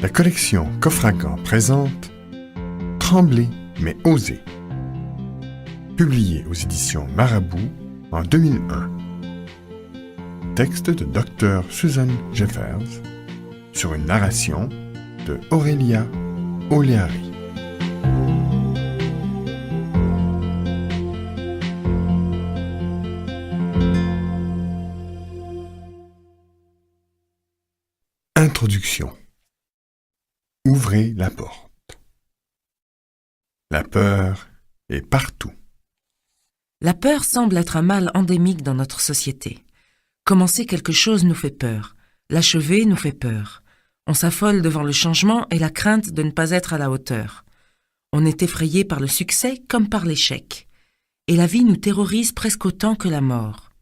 La collection Coffre-à-Gants présente Trembler mais oser, publié aux éditions Marabout en 2001. Texte de Dr Susan Jeffers sur une narration de Aurélia Oleari. Introduction. Ouvrez la porte. La peur est partout. La peur semble être un mal endémique dans notre société. Commencer quelque chose nous fait peur. L'achever nous fait peur. On s'affole devant le changement et la crainte de ne pas être à la hauteur. On est effrayé par le succès comme par l'échec. Et la vie nous terrorise presque autant que la mort.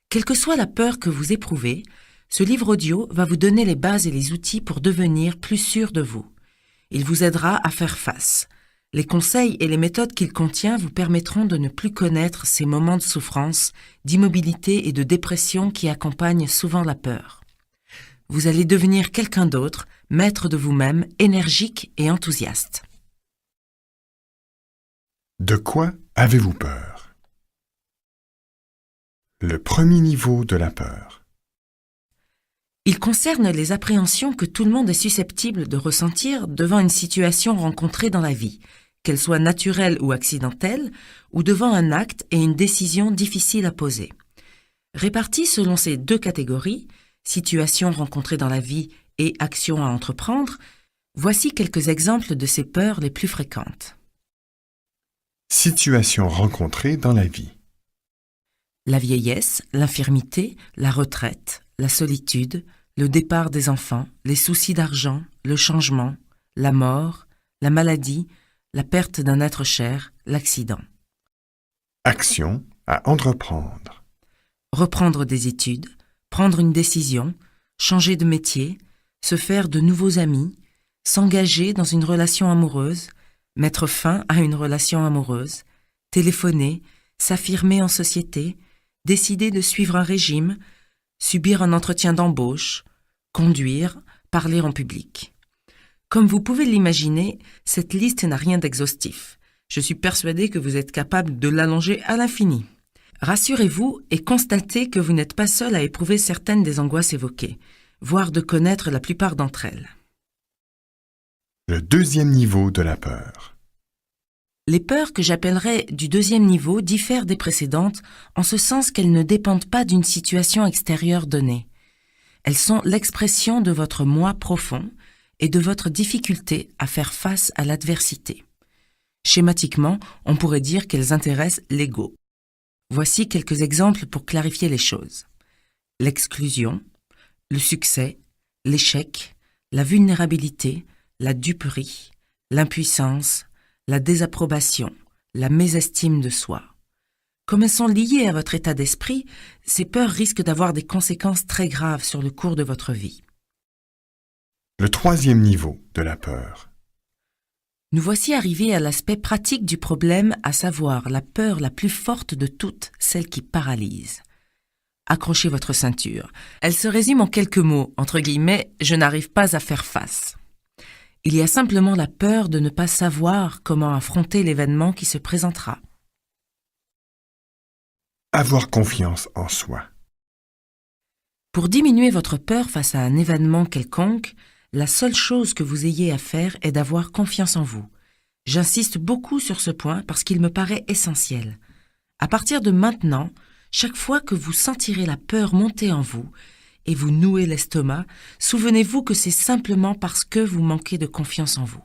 Quelle que soit la peur que vous éprouvez, ce livre audio va vous donner les bases et les outils pour devenir plus sûr de vous. Il vous aidera à faire face. Les conseils et les méthodes qu'il contient vous permettront de ne plus connaître ces moments de souffrance, d'immobilité et de dépression qui accompagnent souvent la peur. Vous allez devenir quelqu'un d'autre, maître de vous-même, énergique et enthousiaste. De quoi avez-vous peur? Le premier niveau de la peur. Il concerne les appréhensions que tout le monde est susceptible de ressentir devant une situation rencontrée dans la vie, qu'elle soit naturelle ou accidentelle, ou devant un acte et une décision difficile à poser. Réparties selon ces deux catégories, situation rencontrée dans la vie et action à entreprendre, voici quelques exemples de ces peurs les plus fréquentes. Situation rencontrée dans la vie. La vieillesse, l'infirmité, la retraite, la solitude, le départ des enfants, les soucis d'argent, le changement, la mort, la maladie, la perte d'un être cher, l'accident. Action à entreprendre. Reprendre des études, prendre une décision, changer de métier, se faire de nouveaux amis, s'engager dans une relation amoureuse, mettre fin à une relation amoureuse, téléphoner, s'affirmer en société, décider de suivre un régime, subir un entretien d'embauche, conduire, parler en public. Comme vous pouvez l'imaginer, cette liste n'a rien d'exhaustif. Je suis persuadée que vous êtes capable de l'allonger à l'infini. Rassurez-vous et constatez que vous n'êtes pas seul à éprouver certaines des angoisses évoquées, voire de connaître la plupart d'entre elles. Le deuxième niveau de la peur. Les peurs que j'appellerais du deuxième niveau diffèrent des précédentes en ce sens qu'elles ne dépendent pas d'une situation extérieure donnée. Elles sont l'expression de votre moi profond et de votre difficulté à faire face à l'adversité. Schématiquement, on pourrait dire qu'elles intéressent l'ego. Voici quelques exemples pour clarifier les choses. L'exclusion, le succès, l'échec, la vulnérabilité, la duperie, l'impuissance, la désapprobation, la mésestime de soi. Comme elles sont liées à votre état d'esprit, ces peurs risquent d'avoir des conséquences très graves sur le cours de votre vie. Le troisième niveau de la peur. Nous voici arrivés à l'aspect pratique du problème, à savoir la peur la plus forte de toutes, celle qui paralyse. Accrochez votre ceinture. Elle se résume en quelques mots, entre guillemets, je n'arrive pas à faire face. Il y a simplement la peur de ne pas savoir comment affronter l'événement qui se présentera. Avoir confiance en soi. Pour diminuer votre peur face à un événement quelconque, la seule chose que vous ayez à faire est d'avoir confiance en vous. J'insiste beaucoup sur ce point parce qu'il me paraît essentiel. À partir de maintenant, chaque fois que vous sentirez la peur monter en vous et vous nouer l'estomac, souvenez-vous que c'est simplement parce que vous manquez de confiance en vous.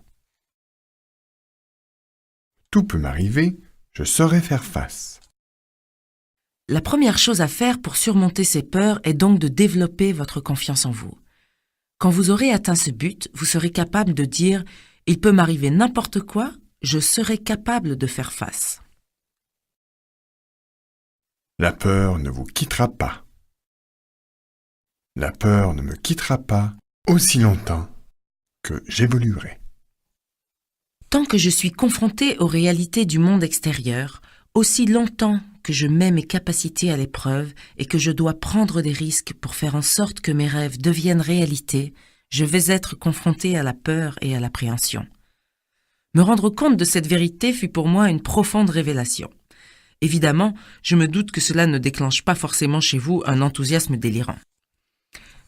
Tout peut m'arriver, je saurai faire face. La première chose à faire pour surmonter ces peurs est donc de développer votre confiance en vous. Quand vous aurez atteint ce but, vous serez capable de dire « Il peut m'arriver n'importe quoi, je serai capable de faire face ». La peur ne vous quittera pas. La peur ne me quittera pas aussi longtemps que j'évoluerai. Tant que je suis confronté aux réalités du monde extérieur, aussi longtemps que je mets mes capacités à l'épreuve et que je dois prendre des risques pour faire en sorte que mes rêves deviennent réalité, Je vais être confronté à la peur et à l'appréhension. Me rendre compte de cette vérité fut pour moi une profonde révélation. Évidemment, je me doute que cela ne déclenche pas forcément chez vous un enthousiasme délirant.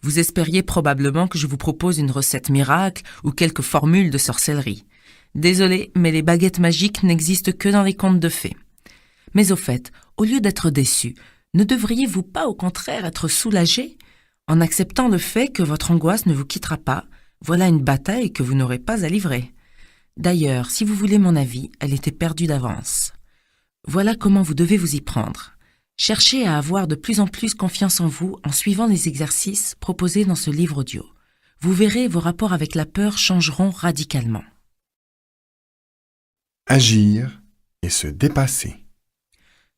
Vous espériez probablement que je vous propose une recette miracle ou quelques formules de sorcellerie. Désolé, mais les baguettes magiques n'existent que dans les contes de fées. Mais au fait, au lieu d'être déçu, ne devriez-vous pas au contraire être soulagé? En acceptant le fait que votre angoisse ne vous quittera pas, voilà une bataille que vous n'aurez pas à livrer. D'ailleurs, si vous voulez mon avis, elle était perdue d'avance. Voilà comment vous devez vous y prendre. Cherchez à avoir de plus en plus confiance en vous en suivant les exercices proposés dans ce livre audio. Vous verrez, vos rapports avec la peur changeront radicalement. Agir et se dépasser.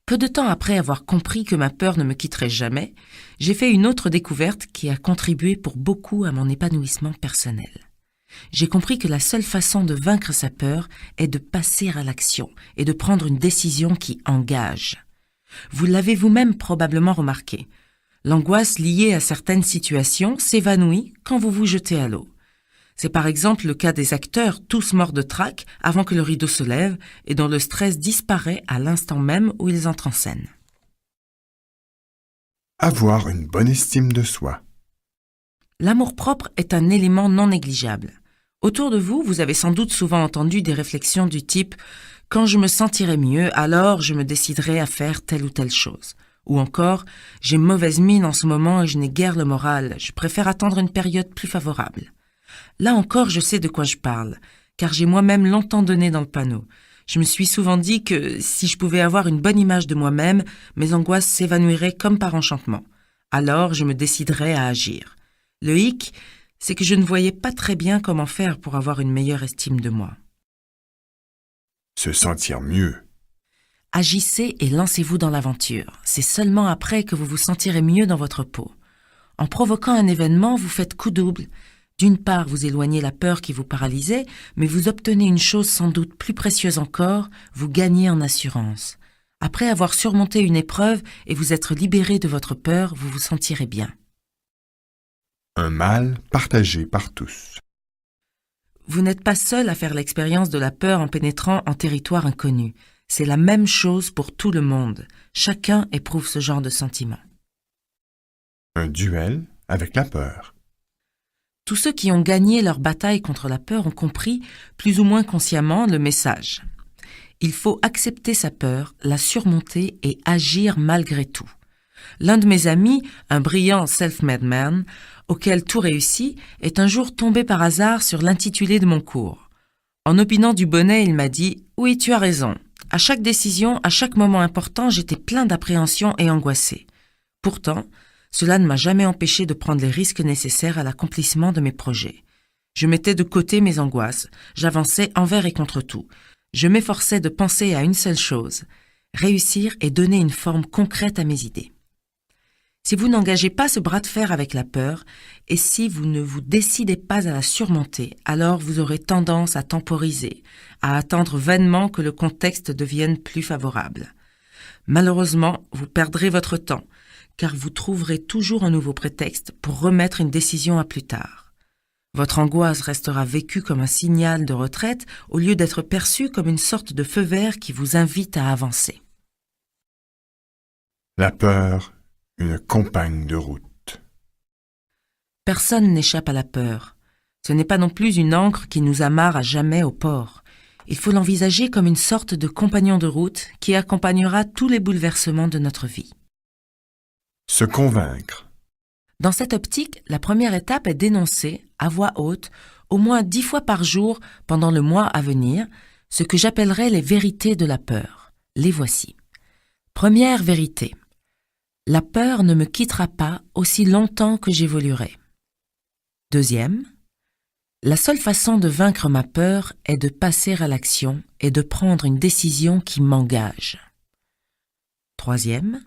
Peu de temps après avoir compris que ma peur ne me quitterait jamais, j'ai fait une autre découverte qui a contribué pour beaucoup à mon épanouissement personnel. J'ai compris que la seule façon de vaincre sa peur est de passer à l'action et de prendre une décision qui engage. Vous l'avez vous-même probablement remarqué. L'angoisse liée à certaines situations s'évanouit quand vous vous jetez à l'eau. C'est par exemple le cas des acteurs tous morts de trac avant que le rideau se lève et dont le stress disparaît à l'instant même où ils entrent en scène. Avoir une bonne estime de soi. L'amour-propre est un élément non négligeable. Autour de vous, vous avez sans doute souvent entendu des réflexions du type « Quand je me sentirai mieux, alors je me déciderai à faire telle ou telle chose ». Ou encore « J'ai mauvaise mine en ce moment et je n'ai guère le moral, je préfère attendre une période plus favorable ». Là encore, je sais de quoi je parle, car j'ai moi-même longtemps donné dans le panneau. Je me suis souvent dit que si je pouvais avoir une bonne image de moi-même, mes angoisses s'évanouiraient comme par enchantement. Alors, je me déciderais à agir. Le hic, c'est que je ne voyais pas très bien comment faire pour avoir une meilleure estime de moi. Se sentir mieux. Agissez et lancez-vous dans l'aventure. C'est seulement après que vous vous sentirez mieux dans votre peau. En provoquant un événement, vous faites coup double. D'une part, vous éloignez la peur qui vous paralysait, mais vous obtenez une chose sans doute plus précieuse encore, vous gagnez en assurance. Après avoir surmonté une épreuve et vous être libéré de votre peur, vous vous sentirez bien. Un mal partagé par tous. Vous n'êtes pas seul à faire l'expérience de la peur en pénétrant en territoire inconnu. C'est la même chose pour tout le monde. Chacun éprouve ce genre de sentiment. Un duel avec la peur. Tous ceux qui ont gagné leur bataille contre la peur ont compris, plus ou moins consciemment, le message. Il faut accepter sa peur, la surmonter et agir malgré tout. L'un de mes amis, un brillant self-made man, auquel tout réussit, est un jour tombé par hasard sur l'intitulé de mon cours. En opinant du bonnet, il m'a dit « Oui, tu as raison. À chaque décision, à chaque moment important, j'étais plein d'appréhension et angoissé. Pourtant, cela ne m'a jamais empêché de prendre les risques nécessaires à l'accomplissement de mes projets. Je mettais de côté mes angoisses, j'avançais envers et contre tout. Je m'efforçais de penser à une seule chose, réussir et donner une forme concrète à mes idées. Si vous n'engagez pas ce bras de fer avec la peur, et si vous ne vous décidez pas à la surmonter, alors vous aurez tendance à temporiser, à attendre vainement que le contexte devienne plus favorable. Malheureusement, vous perdrez votre temps, car vous trouverez toujours un nouveau prétexte pour remettre une décision à plus tard. Votre angoisse restera vécue comme un signal de retraite au lieu d'être perçue comme une sorte de feu vert qui vous invite à avancer. La peur, une compagne de route. Personne n'échappe à la peur. Ce n'est pas non plus une ancre qui nous amarre à jamais au port. Il faut l'envisager comme une sorte de compagnon de route qui accompagnera tous les bouleversements de notre vie. Se convaincre. Dans cette optique, la première étape est d'énoncer, à voix haute, au moins 10 fois par jour pendant le mois à venir, ce que j'appellerais les vérités de la peur. Les voici. Première vérité. La peur ne me quittera pas aussi longtemps que j'évoluerai. Deuxième. La seule façon de vaincre ma peur est de passer à l'action et de prendre une décision qui m'engage. Troisième.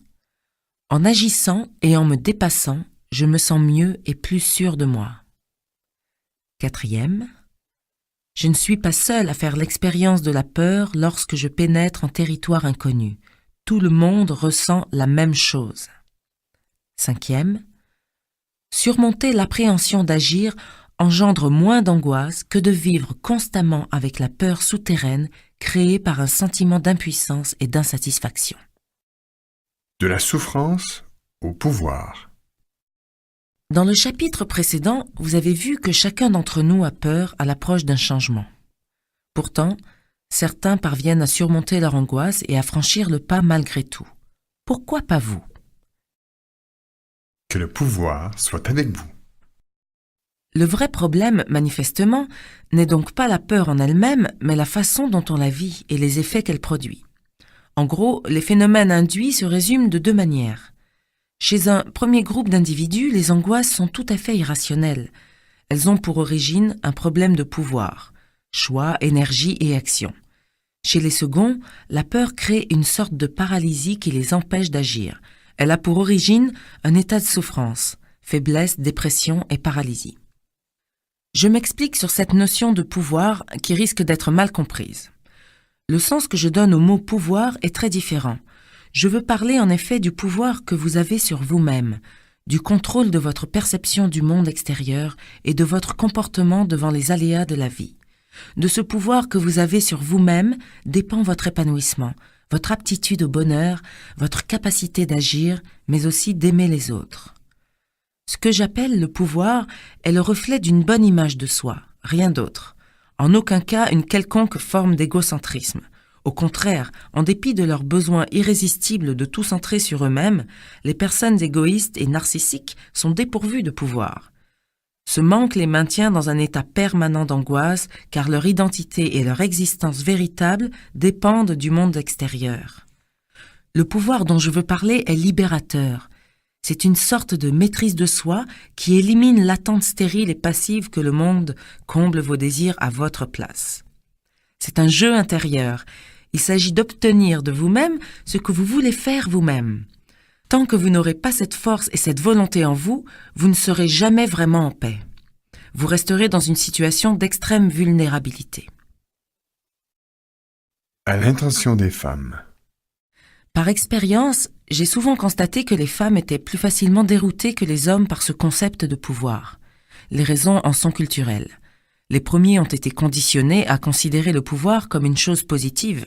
En agissant et en me dépassant, je me sens mieux et plus sûr de moi. Quatrième, je ne suis pas seul à faire l'expérience de la peur lorsque je pénètre en territoire inconnu. Tout le monde ressent la même chose. Cinquième, surmonter l'appréhension d'agir engendre moins d'angoisse que de vivre constamment avec la peur souterraine créée par un sentiment d'impuissance et d'insatisfaction. De la souffrance au pouvoir. Dans le chapitre précédent, vous avez vu que chacun d'entre nous a peur à l'approche d'un changement. Pourtant, certains parviennent à surmonter leur angoisse et à franchir le pas malgré tout. Pourquoi pas vous? Que le pouvoir soit avec vous. Le vrai problème, manifestement, n'est donc pas la peur en elle-même, mais la façon dont on la vit et les effets qu'elle produit. En gros, les phénomènes induits se résument de deux manières. Chez un premier groupe d'individus, les angoisses sont tout à fait irrationnelles. Elles ont pour origine un problème de pouvoir, choix, énergie et action. Chez les seconds, la peur crée une sorte de paralysie qui les empêche d'agir. Elle a pour origine un état de souffrance, faiblesse, dépression et paralysie. Je m'explique sur cette notion de pouvoir qui risque d'être mal comprise. Le sens que je donne au mot pouvoir est très différent. Je veux parler en effet du pouvoir que vous avez sur vous-même, du contrôle de votre perception du monde extérieur et de votre comportement devant les aléas de la vie. De ce pouvoir que vous avez sur vous-même dépend votre épanouissement, votre aptitude au bonheur, votre capacité d'agir, mais aussi d'aimer les autres. Ce que j'appelle le pouvoir est le reflet d'une bonne image de soi, rien d'autre. En aucun cas une quelconque forme d'égocentrisme. Au contraire, en dépit de leur besoin irrésistible de tout centrer sur eux-mêmes, les personnes égoïstes et narcissiques sont dépourvues de pouvoir. Ce manque les maintient dans un état permanent d'angoisse car leur identité et leur existence véritable dépendent du monde extérieur. Le pouvoir dont je veux parler est libérateur. C'est une sorte de maîtrise de soi qui élimine l'attente stérile et passive que le monde comble vos désirs à votre place. C'est un jeu intérieur. Il s'agit d'obtenir de vous-même ce que vous voulez faire vous-même. Tant que vous n'aurez pas cette force et cette volonté en vous, vous ne serez jamais vraiment en paix. Vous resterez dans une situation d'extrême vulnérabilité. À l'intention des femmes. Par expérience, j'ai souvent constaté que les femmes étaient plus facilement déroutées que les hommes par ce concept de pouvoir. Les raisons en sont culturelles. Les premiers ont été conditionnés à considérer le pouvoir comme une chose positive,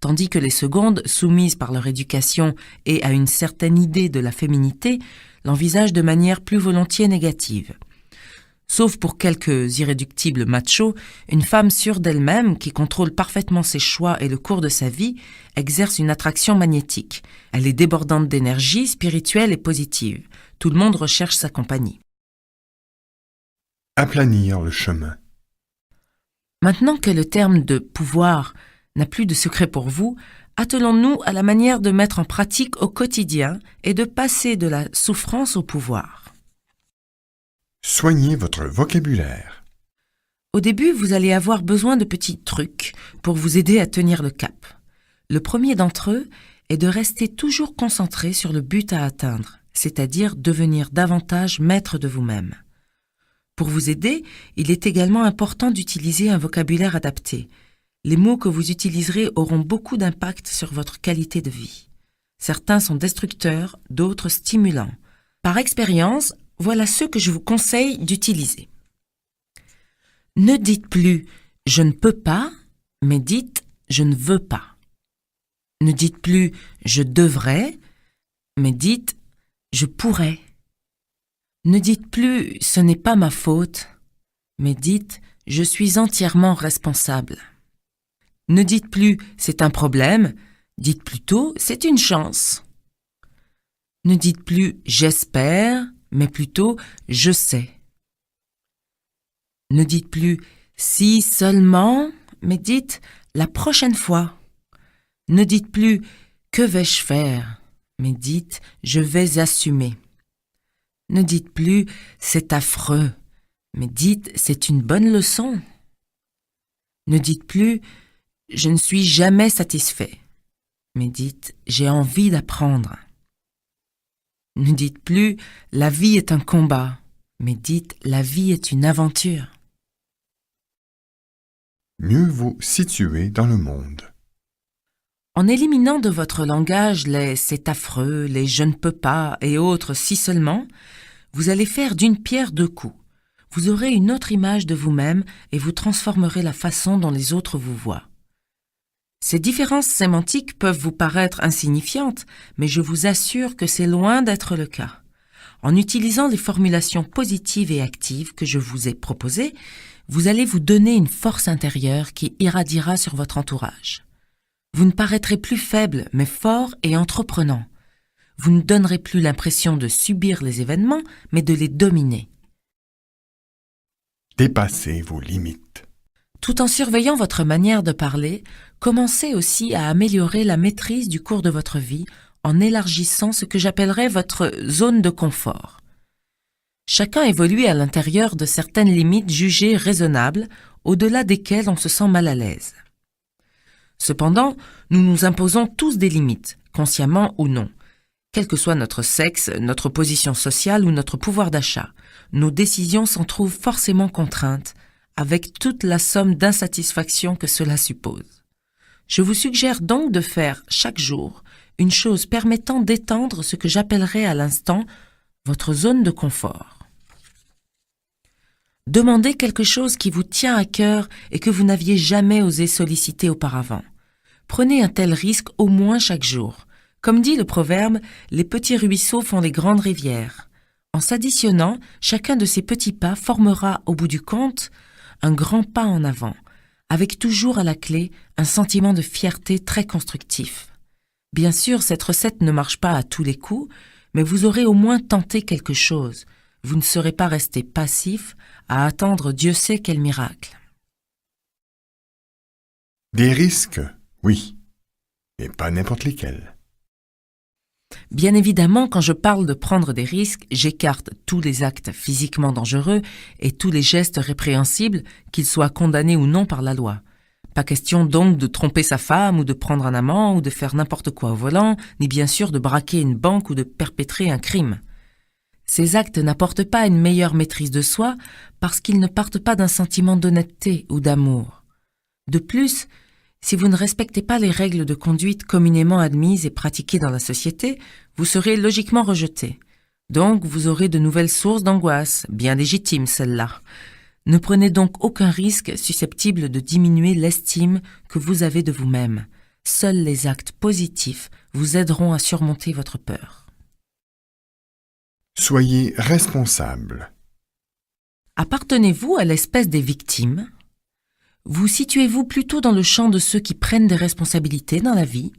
tandis que les secondes, soumises par leur éducation et à une certaine idée de la féminité, l'envisagent de manière plus volontiers négative. Sauf pour quelques irréductibles machos, une femme sûre d'elle-même, qui contrôle parfaitement ses choix et le cours de sa vie, exerce une attraction magnétique. Elle est débordante d'énergie, spirituelle et positive. Tout le monde recherche sa compagnie. Aplanir le chemin. Maintenant que le terme de pouvoir n'a plus de secret pour vous, attelons-nous à la manière de mettre en pratique au quotidien et de passer de la souffrance au pouvoir. Soignez votre vocabulaire. Au début, vous allez avoir besoin de petits trucs pour vous aider à tenir le cap. Le premier d'entre eux est de rester toujours concentré sur le but à atteindre, c'est-à-dire devenir davantage maître de vous-même. Pour vous aider, il est également important d'utiliser un vocabulaire adapté. Les mots que vous utiliserez auront beaucoup d'impact sur votre qualité de vie. Certains sont destructeurs, d'autres stimulants. Par expérience, voilà ceux que je vous conseille d'utiliser. Ne dites plus « je ne peux pas », mais dites « je ne veux pas ». Ne dites plus « je devrais », mais dites « je pourrais ». Ne dites plus « ce n'est pas ma faute », mais dites « je suis entièrement responsable ». Ne dites plus « c'est un problème », dites plutôt « c'est une chance ». Ne dites plus « j'espère », mais plutôt « je sais ». Ne dites plus « si seulement », mais dites « la prochaine fois ». Ne dites plus « que vais-je faire », mais dites « je vais assumer ». Ne dites plus « c'est affreux », mais dites « c'est une bonne leçon ». Ne dites plus « je ne suis jamais satisfait », mais dites « j'ai envie d'apprendre ». Ne dites plus « la vie est un combat », mais dites « la vie est une aventure ». Mieux vous situer dans le monde. En éliminant de votre langage les « c'est affreux », les « je ne peux pas » et autres « si seulement », vous allez faire d'une pierre deux coups. vous aurez une autre image de vous-même et vous transformerez la façon dont les autres vous voient. Ces différences sémantiques peuvent vous paraître insignifiantes, mais je vous assure que c'est loin d'être le cas. En utilisant les formulations positives et actives que je vous ai proposées, vous allez vous donner une force intérieure qui irradiera sur votre entourage. Vous ne paraîtrez plus faible, mais fort et entreprenant. Vous ne donnerez plus l'impression de subir les événements, mais de les dominer. Dépassez vos limites. Tout en surveillant votre manière de parler, commencez aussi à améliorer la maîtrise du cours de votre vie en élargissant ce que j'appellerais votre zone de confort. Chacun évolue à l'intérieur de certaines limites jugées raisonnables, au-delà desquelles on se sent mal à l'aise. Cependant, nous nous imposons tous des limites, consciemment ou non. Quel que soit notre sexe, notre position sociale ou notre pouvoir d'achat, nos décisions s'en trouvent forcément contraintes, avec toute la somme d'insatisfaction que cela suppose. Je vous suggère donc de faire chaque jour une chose permettant d'étendre ce que j'appellerai à l'instant votre zone de confort. Demandez quelque chose qui vous tient à cœur et que vous n'aviez jamais osé solliciter auparavant. Prenez un tel risque au moins chaque jour. Comme dit le proverbe, les petits ruisseaux font les grandes rivières. En s'additionnant, chacun de ces petits pas formera, au bout du compte, un grand pas en avant, avec toujours à la clé un sentiment de fierté très constructif. Bien sûr, cette recette ne marche pas à tous les coups, mais vous aurez au moins tenté quelque chose. Vous ne serez pas resté passif à attendre Dieu sait quel miracle. Des risques, oui, mais pas n'importe lesquels. Bien évidemment, quand je parle de prendre des risques, j'écarte tous les actes physiquement dangereux et tous les gestes répréhensibles, qu'ils soient condamnés ou non par la loi. Pas question donc de tromper sa femme ou de prendre un amant ou de faire n'importe quoi au volant, ni bien sûr de braquer une banque ou de perpétrer un crime. Ces actes n'apportent pas une meilleure maîtrise de soi parce qu'ils ne partent pas d'un sentiment d'honnêteté ou d'amour. De plus, si vous ne respectez pas les règles de conduite communément admises et pratiquées dans la société, vous serez logiquement rejeté. Donc, vous aurez de nouvelles sources d'angoisse, bien légitimes celles-là. Ne prenez donc aucun risque susceptible de diminuer l'estime que vous avez de vous-même. Seuls les actes positifs vous aideront à surmonter votre peur. Soyez responsable. Appartenez-vous à l'espèce des victimes ? Vous situez-vous plutôt dans le champ de ceux qui prennent des responsabilités dans la vie ?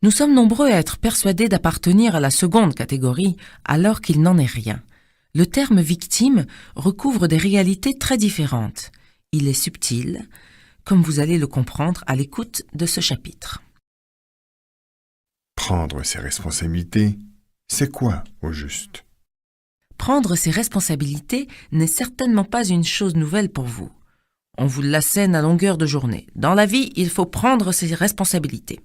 Nous sommes nombreux à être persuadés d'appartenir à la seconde catégorie, alors qu'il n'en est rien. Le terme « victime » recouvre des réalités très différentes. Il est subtil, comme vous allez le comprendre à l'écoute de ce chapitre. Prendre ses responsabilités, c'est quoi au juste? Prendre ses responsabilités n'est certainement pas une chose nouvelle pour vous. On vous l'assène à longueur de journée. Dans la vie, il faut prendre ses responsabilités.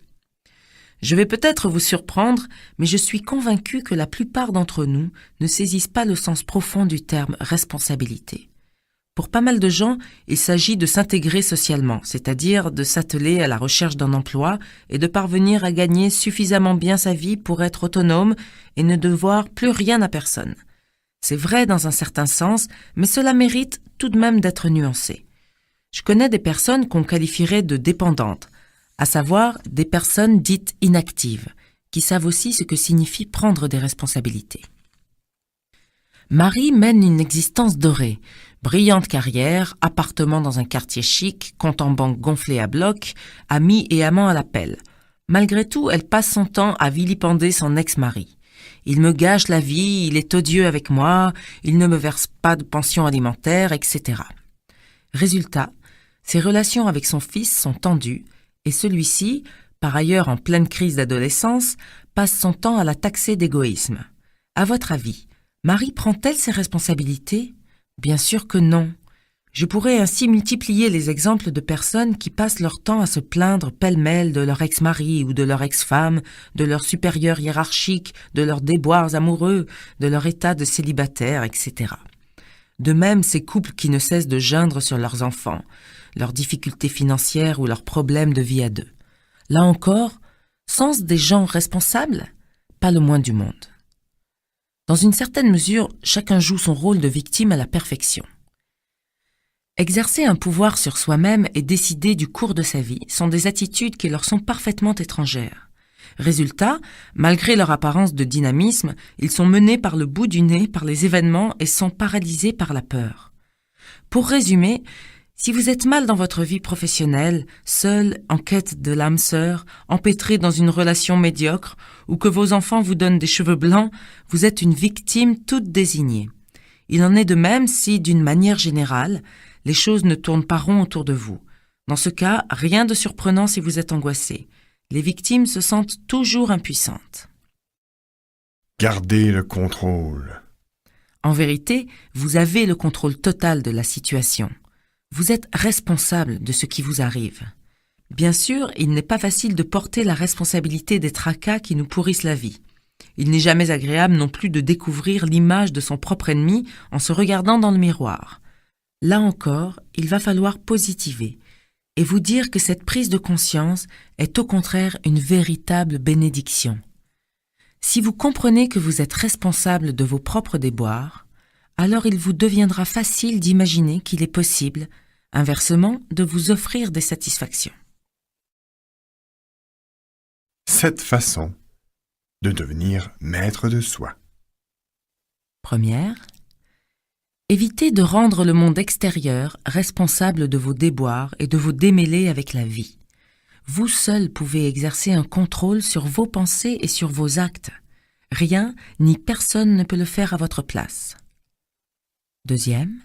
Je vais peut-être vous surprendre, mais je suis convaincu que la plupart d'entre nous ne saisissent pas le sens profond du terme « responsabilité ». Pour pas mal de gens, il s'agit de s'intégrer socialement, c'est-à-dire de s'atteler à la recherche d'un emploi et de parvenir à gagner suffisamment bien sa vie pour être autonome et ne devoir plus rien à personne. C'est vrai dans un certain sens, mais cela mérite tout de même d'être nuancé. Je connais des personnes qu'on qualifierait de dépendantes, à savoir des personnes dites inactives, qui savent aussi ce que signifie prendre des responsabilités. Marie mène une existence dorée, brillante carrière, appartement dans un quartier chic, compte en banque gonflé à bloc, amis et amants à l'appel. Malgré tout, elle passe son temps à vilipender son ex-mari. Il me gâche la vie, il est odieux avec moi, il ne me verse pas de pension alimentaire, etc. Résultat, ses relations avec son fils sont tendues et celui-ci, par ailleurs en pleine crise d'adolescence, passe son temps à la taxer d'égoïsme. À votre avis, Marie prend-elle ses responsabilités ? Bien sûr que non. Je pourrais ainsi multiplier les exemples de personnes qui passent leur temps à se plaindre pêle-mêle de leur ex-mari ou de leur ex-femme, de leur supérieur hiérarchique, de leurs déboires amoureux, de leur état de célibataire, etc. De même, ces couples qui ne cessent de geindre sur leurs enfants, leurs difficultés financières ou leurs problèmes de vie à deux. Là encore, sens des gens responsables ? Pas le moins du monde. Dans une certaine mesure, chacun joue son rôle de victime à la perfection. Exercer un pouvoir sur soi-même et décider du cours de sa vie sont des attitudes qui leur sont parfaitement étrangères. Résultat, malgré leur apparence de dynamisme, ils sont menés par le bout du nez par les événements et sont paralysés par la peur. Pour résumer, si vous êtes mal dans votre vie professionnelle, seul, en quête de l'âme sœur, empêtré dans une relation médiocre, ou que vos enfants vous donnent des cheveux blancs, vous êtes une victime toute désignée. Il en est de même si, d'une manière générale, les choses ne tournent pas rond autour de vous. Dans ce cas, rien de surprenant si vous êtes angoissé. Les victimes se sentent toujours impuissantes. Gardez le contrôle. En vérité, vous avez le contrôle total de la situation. Vous êtes responsable de ce qui vous arrive. Bien sûr, il n'est pas facile de porter la responsabilité des tracas qui nous pourrissent la vie. Il n'est jamais agréable non plus de découvrir l'image de son propre ennemi en se regardant dans le miroir. Là encore, il va falloir positiver et vous dire que cette prise de conscience est au contraire une véritable bénédiction. Si vous comprenez que vous êtes responsable de vos propres déboires, alors il vous deviendra facile d'imaginer qu'il est possible, inversement, de vous offrir des satisfactions. 7 façons de devenir maître de soi. Première, évitez de rendre le monde extérieur responsable de vos déboires et de vous démêler avec la vie. Vous seul pouvez exercer un contrôle sur vos pensées et sur vos actes. Rien ni personne ne peut le faire à votre place. Deuxième,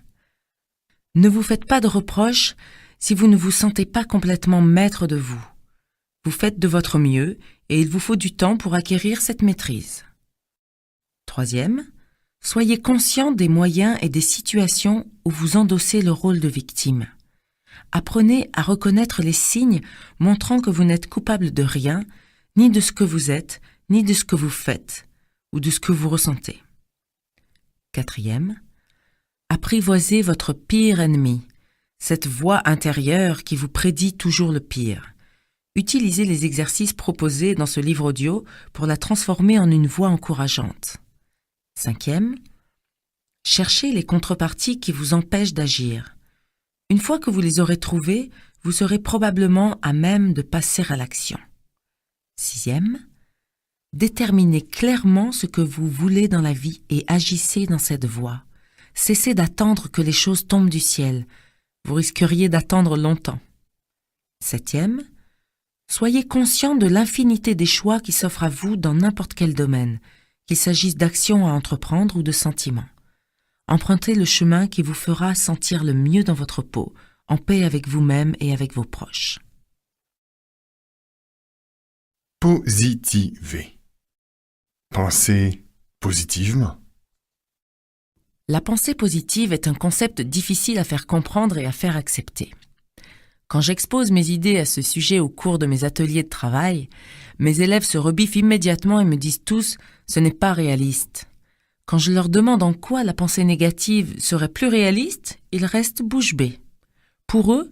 ne vous faites pas de reproches si vous ne vous sentez pas complètement maître de vous. Vous faites de votre mieux et il vous faut du temps pour acquérir cette maîtrise. Troisième, soyez conscient des moyens et des situations où vous endossez le rôle de victime. Apprenez à reconnaître les signes montrant que vous n'êtes coupable de rien, ni de ce que vous êtes, ni de ce que vous faites, ou de ce que vous ressentez. Quatrième, apprivoisez votre pire ennemi, cette voix intérieure qui vous prédit toujours le pire. Utilisez les exercices proposés dans ce livre audio pour la transformer en une voix encourageante. Cinquième, cherchez les contreparties qui vous empêchent d'agir. Une fois que vous les aurez trouvées, vous serez probablement à même de passer à l'action. Sixième, déterminez clairement ce que vous voulez dans la vie et agissez dans cette voie. Cessez d'attendre que les choses tombent du ciel. Vous risqueriez d'attendre longtemps. Septième, soyez conscient de l'infinité des choix qui s'offrent à vous dans n'importe quel domaine, qu'il s'agisse d'actions à entreprendre ou de sentiments. Empruntez le chemin qui vous fera sentir le mieux dans votre peau, en paix avec vous-même et avec vos proches. Positiver. Pensez positivement. La pensée positive est un concept difficile à faire comprendre et à faire accepter. Quand j'expose mes idées à ce sujet au cours de mes ateliers de travail, mes élèves se rebiffent immédiatement et me disent tous « ce n'est pas réaliste ». Quand je leur demande en quoi la pensée négative serait plus réaliste, ils restent bouche bée. Pour eux,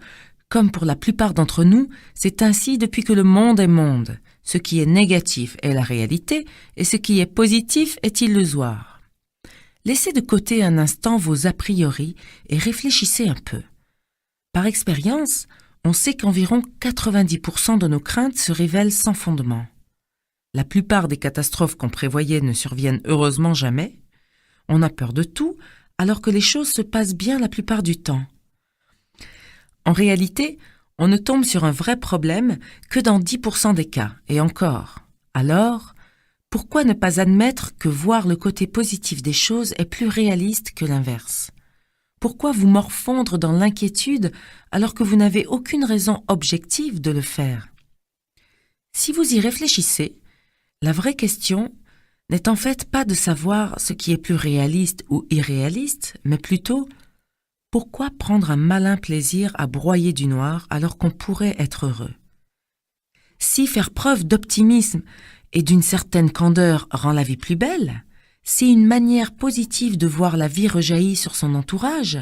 comme pour la plupart d'entre nous, c'est ainsi depuis que le monde est monde. Ce qui est négatif est la réalité et ce qui est positif est illusoire. Laissez de côté un instant vos a priori et réfléchissez un peu. Par expérience, on sait qu'environ 90% de nos craintes se révèlent sans fondement. La plupart des catastrophes qu'on prévoyait ne surviennent heureusement jamais. On a peur de tout, alors que les choses se passent bien la plupart du temps. En réalité, on ne tombe sur un vrai problème que dans 10% des cas, et encore. Alors, pourquoi ne pas admettre que voir le côté positif des choses est plus réaliste que l'inverse? Pourquoi vous morfondre dans l'inquiétude alors que vous n'avez aucune raison objective de le faire? Si vous y réfléchissez, la vraie question n'est en fait pas de savoir ce qui est plus réaliste ou irréaliste, mais plutôt pourquoi prendre un malin plaisir à broyer du noir alors qu'on pourrait être heureux? Si faire preuve d'optimisme et d'une certaine candeur rend la vie plus belle, si une manière positive de voir la vie rejaillit sur son entourage,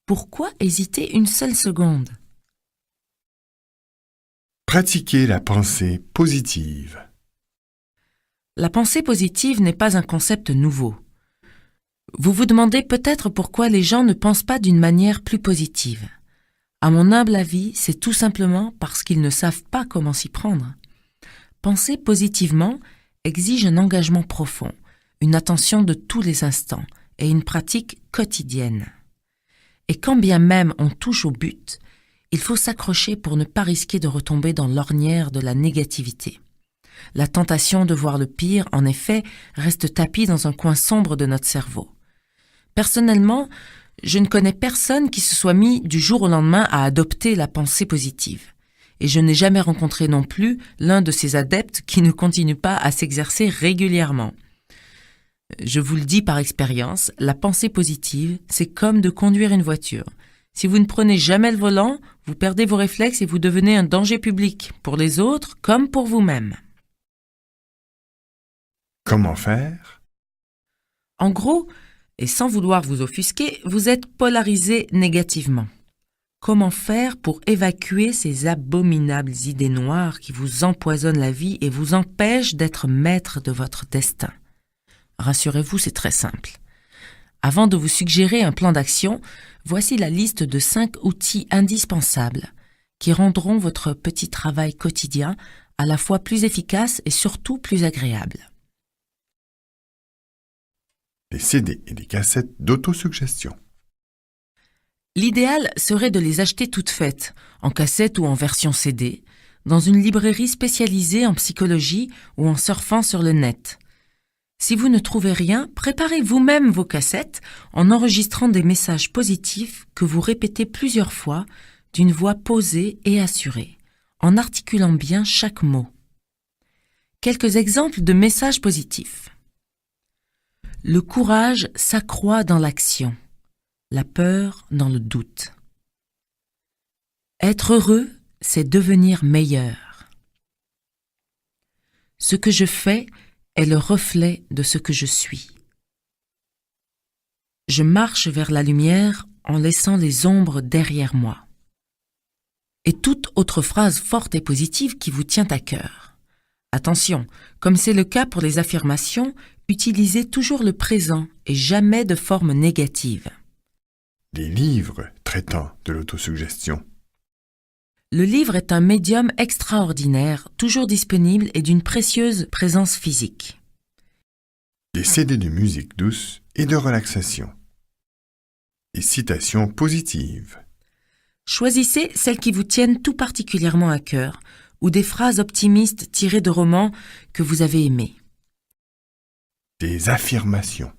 pourquoi hésiter une seule seconde? Pratiquez la pensée positive. La pensée positive n'est pas un concept nouveau. Vous vous demandez peut-être pourquoi les gens ne pensent pas d'une manière plus positive. À mon humble avis, c'est tout simplement parce qu'ils ne savent pas comment s'y prendre. Penser positivement exige un engagement profond, une attention de tous les instants et une pratique quotidienne. Et quand bien même on touche au but, il faut s'accrocher pour ne pas risquer de retomber dans l'ornière de la négativité. La tentation de voir le pire, en effet, reste tapie dans un coin sombre de notre cerveau. Personnellement, je ne connais personne qui se soit mis du jour au lendemain à adopter la pensée positive. Et je n'ai jamais rencontré non plus l'un de ces adeptes qui ne continue pas à s'exercer régulièrement. Je vous le dis par expérience, la pensée positive, c'est comme de conduire une voiture. Si vous ne prenez jamais le volant, vous perdez vos réflexes et vous devenez un danger public, pour les autres comme pour vous-même. Comment faire? En gros, et sans vouloir vous offusquer, vous êtes polarisé négativement. Comment faire pour évacuer ces abominables idées noires qui vous empoisonnent la vie et vous empêchent d'être maître de votre destin? Rassurez-vous, c'est très simple. Avant de vous suggérer un plan d'action, voici la liste de 5 outils indispensables qui rendront votre petit travail quotidien à la fois plus efficace et surtout plus agréable. Des CD et des cassettes d'autosuggestion. L'idéal serait de les acheter toutes faites, en cassette ou en version CD, dans une librairie spécialisée en psychologie ou en surfant sur le net. Si vous ne trouvez rien, préparez vous-même vos cassettes en enregistrant des messages positifs que vous répétez plusieurs fois d'une voix posée et assurée, en articulant bien chaque mot. Quelques exemples de messages positifs. Le courage s'accroît dans l'action, la peur dans le doute. Être heureux, c'est devenir meilleur. Ce que je fais est le reflet de ce que je suis. Je marche vers la lumière en laissant les ombres derrière moi. Et toute autre phrase forte et positive qui vous tient à cœur. Attention, comme c'est le cas pour les affirmations, utilisez toujours le présent et jamais de forme négative. Des livres traitant de l'autosuggestion. Le livre est un médium extraordinaire, toujours disponible et d'une précieuse présence physique. Des CD de musique douce et de relaxation. Des citations positives. Choisissez celles qui vous tiennent tout particulièrement à cœur ou des phrases optimistes tirées de romans que vous avez aimés. Des affirmations.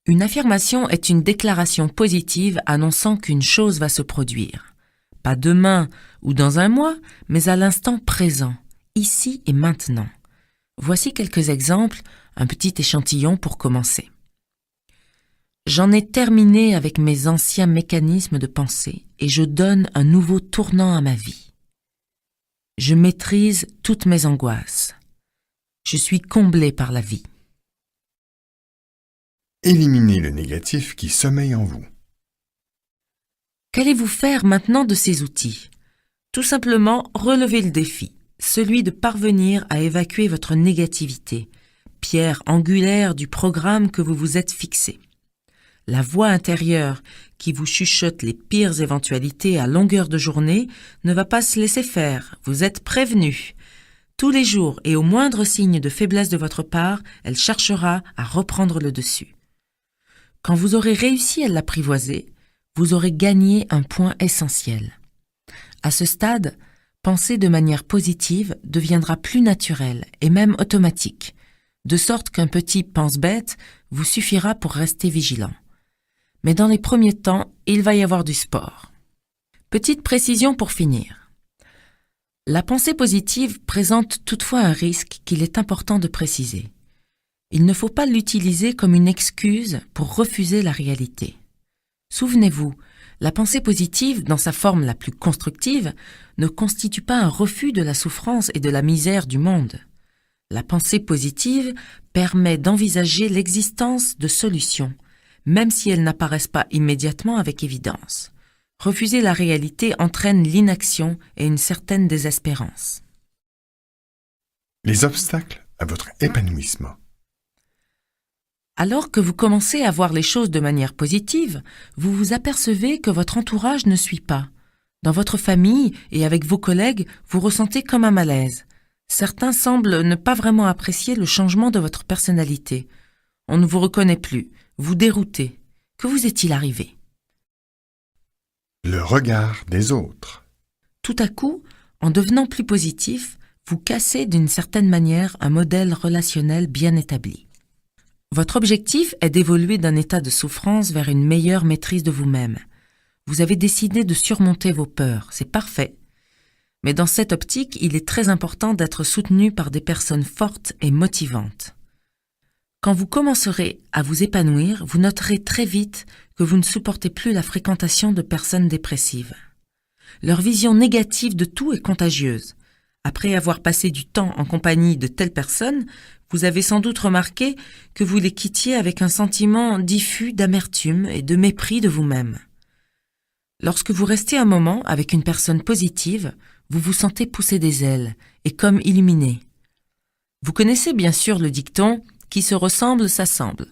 Une affirmation est une déclaration positive annonçant qu'une chose va se produire. Pas demain ou dans un mois, mais à l'instant présent, ici et maintenant. Voici quelques exemples, un petit échantillon pour commencer. J'en ai terminé avec mes anciens mécanismes de pensée et je donne un nouveau tournant à ma vie. Je maîtrise toutes mes angoisses. Je suis comblé par la vie. Éliminez le négatif qui sommeille en vous. Qu'allez-vous faire maintenant de ces outils? Tout simplement relever le défi, celui de parvenir à évacuer votre négativité, pierre angulaire du programme que vous vous êtes fixé. La voix intérieure qui vous chuchote les pires éventualités à longueur de journée ne va pas se laisser faire, vous êtes prévenu. Tous les jours et au moindre signe de faiblesse de votre part, elle cherchera à reprendre le dessus. Quand vous aurez réussi à l'apprivoiser, vous aurez gagné un point essentiel. À ce stade, penser de manière positive deviendra plus naturel et même automatique, de sorte qu'un petit pense-bête vous suffira pour rester vigilant. Mais dans les premiers temps, il va y avoir du sport. Petite précision pour finir. La pensée positive présente toutefois un risque qu'il est important de préciser. Il ne faut pas l'utiliser comme une excuse pour refuser la réalité. Souvenez-vous, la pensée positive, dans sa forme la plus constructive, ne constitue pas un refus de la souffrance et de la misère du monde. La pensée positive permet d'envisager l'existence de solutions, même si elles n'apparaissent pas immédiatement avec évidence. Refuser la réalité entraîne l'inaction et une certaine désespérance. Les obstacles à votre épanouissement. Alors que vous commencez à voir les choses de manière positive, vous vous apercevez que votre entourage ne suit pas. Dans votre famille et avec vos collègues, vous ressentez comme un malaise. Certains semblent ne pas vraiment apprécier le changement de votre personnalité. On ne vous reconnaît plus, vous déroutez. Que vous est-il arrivé? Le regard des autres. Tout à coup, en devenant plus positif, vous cassez d'une certaine manière un modèle relationnel bien établi. Votre objectif est d'évoluer d'un état de souffrance vers une meilleure maîtrise de vous-même. Vous avez décidé de surmonter vos peurs, c'est parfait. Mais dans cette optique, il est très important d'être soutenu par des personnes fortes et motivantes. Quand vous commencerez à vous épanouir, vous noterez très vite que vous ne supportez plus la fréquentation de personnes dépressives. Leur vision négative de tout est contagieuse. Après avoir passé du temps en compagnie de telles personnes, vous avez sans doute remarqué que vous les quittiez avec un sentiment diffus d'amertume et de mépris de vous-même. Lorsque vous restez un moment avec une personne positive, vous vous sentez pousser des ailes et comme illuminé. Vous connaissez bien sûr le dicton « qui se ressemble s'assemble ».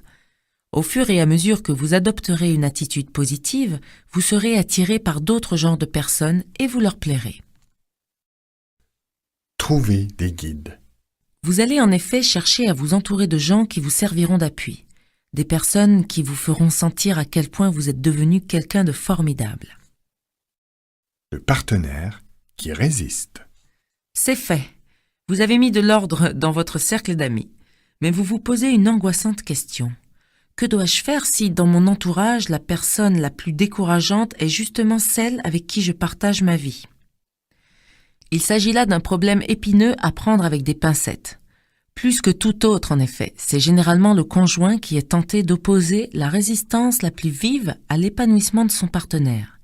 Au fur et à mesure que vous adopterez une attitude positive, vous serez attiré par d'autres genres de personnes et vous leur plairez. Trouvez des guides. Vous allez en effet chercher à vous entourer de gens qui vous serviront d'appui, des personnes qui vous feront sentir à quel point vous êtes devenu quelqu'un de formidable. Le partenaire qui résiste. C'est fait. Vous avez mis de l'ordre dans votre cercle d'amis, mais vous vous posez une angoissante question. Que dois-je faire si, dans mon entourage, la personne la plus décourageante est justement celle avec qui je partage ma vie? Il s'agit là d'un problème épineux à prendre avec des pincettes. Plus que tout autre, en effet, c'est généralement le conjoint qui est tenté d'opposer la résistance la plus vive à l'épanouissement de son partenaire.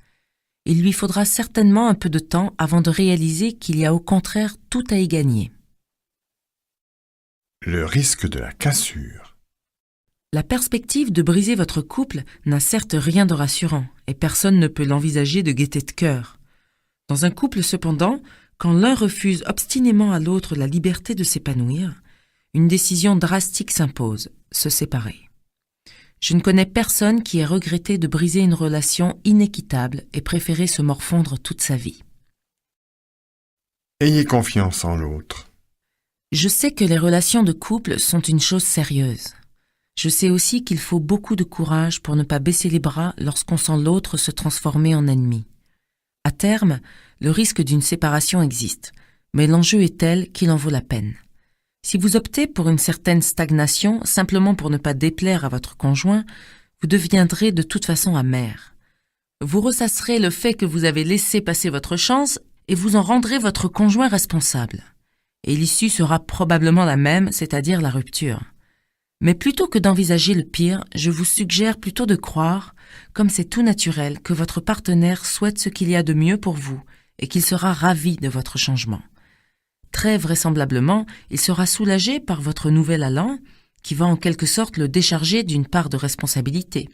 Il lui faudra certainement un peu de temps avant de réaliser qu'il y a au contraire tout à y gagner. Le risque de la cassure. La perspective de briser votre couple n'a certes rien de rassurant, et personne ne peut l'envisager de gaieté de cœur. Dans un couple cependant, quand l'un refuse obstinément à l'autre la liberté de s'épanouir, une décision drastique s'impose, se séparer. Je ne connais personne qui ait regretté de briser une relation inéquitable et préféré se morfondre toute sa vie. Ayez confiance en l'autre. Je sais que les relations de couple sont une chose sérieuse. Je sais aussi qu'il faut beaucoup de courage pour ne pas baisser les bras lorsqu'on sent l'autre se transformer en ennemi. À terme, le risque d'une séparation existe, mais l'enjeu est tel qu'il en vaut la peine. Si vous optez pour une certaine stagnation simplement pour ne pas déplaire à votre conjoint, vous deviendrez de toute façon amer. Vous ressasserez le fait que vous avez laissé passer votre chance et vous en rendrez votre conjoint responsable. Et l'issue sera probablement la même, c'est-à-dire la rupture. Mais plutôt que d'envisager le pire, je vous suggère plutôt de croire, comme c'est tout naturel, que votre partenaire souhaite ce qu'il y a de mieux pour vous et qu'il sera ravi de votre changement. Très vraisemblablement, il sera soulagé par votre nouvel allant, qui va en quelque sorte le décharger d'une part de responsabilité.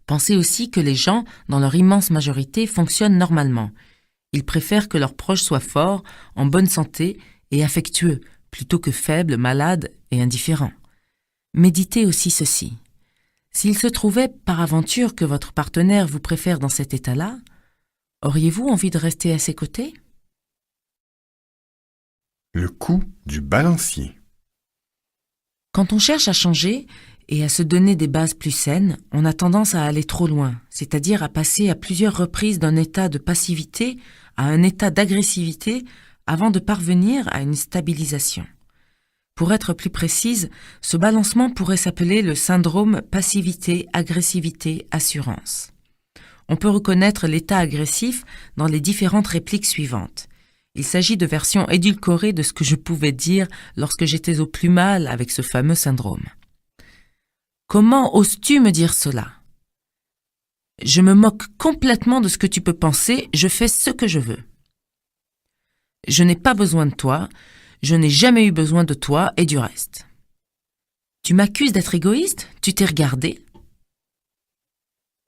Pensez aussi que les gens, dans leur immense majorité, fonctionnent normalement. Ils préfèrent que leurs proches soient forts, en bonne santé et affectueux, plutôt que faibles, malades et indifférents. Méditez aussi ceci. S'il se trouvait par aventure que votre partenaire vous préfère dans cet état-là, auriez-vous envie de rester à ses côtés? Le coup du balancier. Quand on cherche à changer et à se donner des bases plus saines, on a tendance à aller trop loin, c'est-à-dire à passer à plusieurs reprises d'un état de passivité à un état d'agressivité avant de parvenir à une stabilisation. Pour être plus précise, ce balancement pourrait s'appeler le syndrome passivité-agressivité-assurance. On peut reconnaître l'état agressif dans les différentes répliques suivantes. Il s'agit de versions édulcorées de ce que je pouvais dire lorsque j'étais au plus mal avec ce fameux syndrome. Comment oses-tu me dire cela? Je me moque complètement de ce que tu peux penser, je fais ce que je veux. Je n'ai pas besoin de toi, je n'ai jamais eu besoin de toi et du reste. Tu m'accuses d'être égoïste? Tu t'es regardé?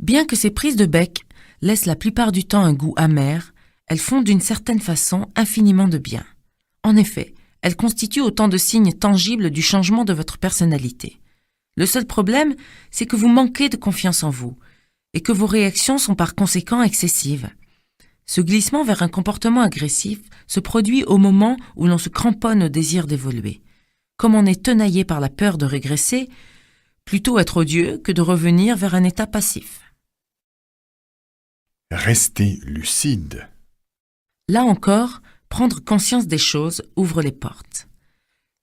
Bien que ces prises de bec laissent la plupart du temps un goût amer, elles font d'une certaine façon infiniment de bien. En effet, elles constituent autant de signes tangibles du changement de votre personnalité. Le seul problème, c'est que vous manquez de confiance en vous et que vos réactions sont par conséquent excessives. Ce glissement vers un comportement agressif se produit au moment où l'on se cramponne au désir d'évoluer. Comme on est tenaillé par la peur de régresser, plutôt être odieux que de revenir vers un état passif. Restez lucide. Là encore, prendre conscience des choses ouvre les portes.